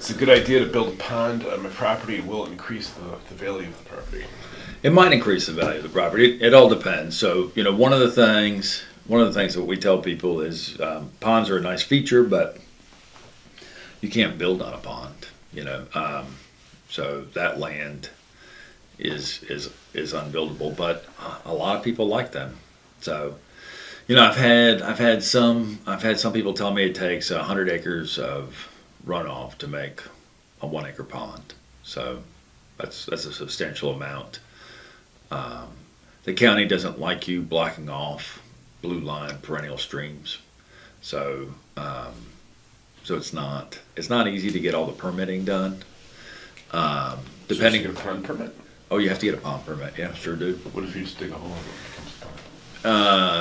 it's a good idea to build a pond on my property. Will it increase the value of the property? It might increase the value of the property. It all depends. So, one of the things that we tell people is ponds are a nice feature, but you can't build on a pond. So that land is unbuildable, but a lot of people like them. So, I've had some people tell me it takes 100 acres of runoff to make a 1 acre pond. So that's a substantial amount. The county doesn't like you blocking off blue line perennial streams, so it's not easy to get all the permitting done. Depending. So you get a pond permit? Oh, you have to get a pond permit. Yeah, sure do. What if you just dig a hole?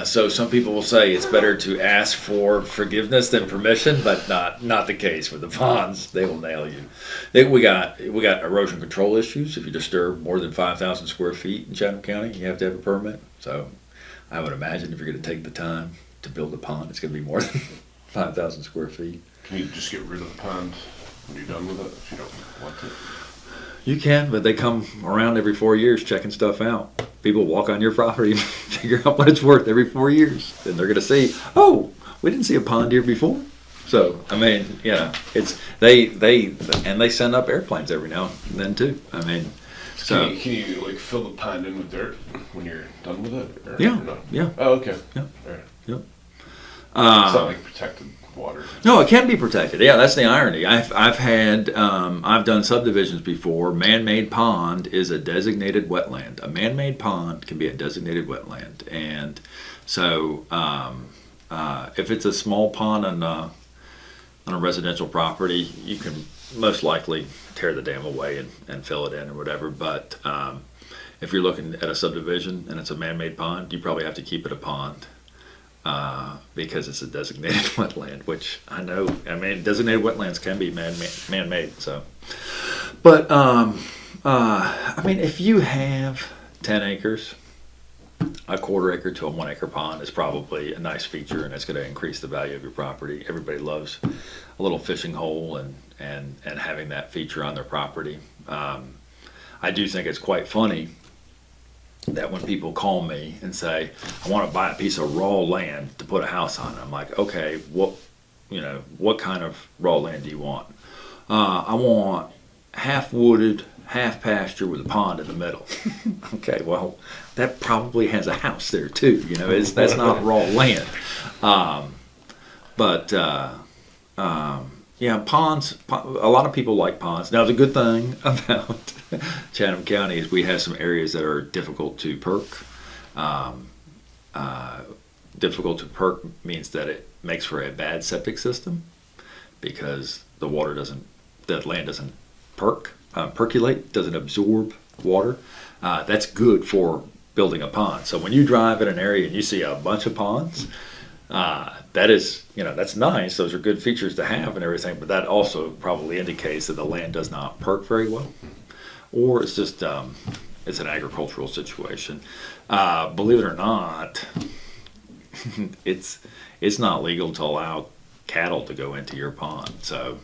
So some people will say it's better to ask for forgiveness than permission, but not the case with the ponds. They will nail you. We got erosion control issues. If you disturb more than 5,000 square feet in Chatham County, you have to have a permit. So I would imagine if you're going to take the time to build a pond, it's going to be more than 5,000 square feet. Can you just get rid of the pond when you're done with it if you don't want to? You can, but they come around every 4 years checking stuff out. People walk on your property and figure out what it's worth every 4 years. And they're going to see, oh, we didn't see a pond here before. So, it's they send up airplanes every now and then too. So can you like fill the pond in with dirt when you're done with it? Or Yeah. no? Yeah. Oh, okay. Yeah. All right. Yep. It's not like protected water. No, it can be protected. Yeah, that's the irony. I've done subdivisions before. Man-made pond is a designated wetland. A man-made pond can be a designated wetland, and so if it's a small pond on a residential property, you can most likely tear the dam away and fill it in or whatever. But if you're looking at a subdivision and it's a man-made pond, you probably have to keep it a pond. Because it's a designated wetland, which I know. Designated wetlands can be man-made. So, but if you have 10 acres, a quarter acre to a 1 acre pond is probably a nice feature, and it's going to increase the value of your property. Everybody loves a little fishing hole and having that feature on their property. I do think it's quite funny that when people call me and say, I want to buy a piece of raw land to put a house on, I'm like, okay, what kind of raw land do you want? I want half wooded, half pasture with a pond in the middle. Okay, well, that probably has a house there too. That's not raw land. Ponds, a lot of people like ponds. Now, the good thing about Chatham County is we have some areas that are difficult to perk. Difficult to perk means that it makes for a bad septic system because the land doesn't percolate, doesn't absorb water. That's good for building a pond. So when you drive in an area and you see a bunch of ponds, that is, that's nice. Those are good features to have and everything, but that also probably indicates that the land does not perk very well, or it's just it's an agricultural situation. Believe it or not, it's not legal to allow cattle to go into your pond. So,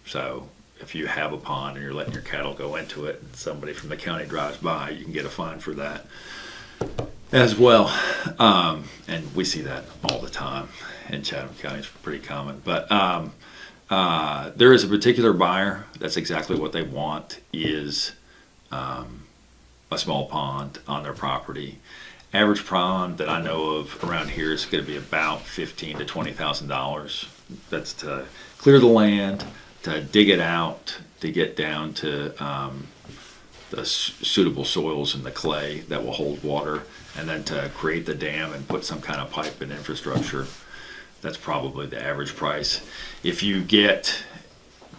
so if you have a pond and you're letting your cattle go into it, and somebody from the county drives by, you can get a fine for that as well. And we see that all the time in Chatham County. It's pretty common. But there is a particular buyer that's exactly what they want is a small pond on their property. Average pond that I know of around here is going to be about $15,000 to $20,000. That's to clear the land, to dig it out, to get down to the suitable soils and the clay that will hold water, and then to create the dam and put some kind of pipe and infrastructure. That's probably the average price. If you get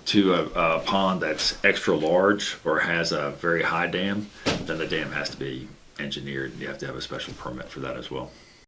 to a pond that's extra large or has a very high dam, then the dam has to be engineered, and you have to have a special permit for that as well.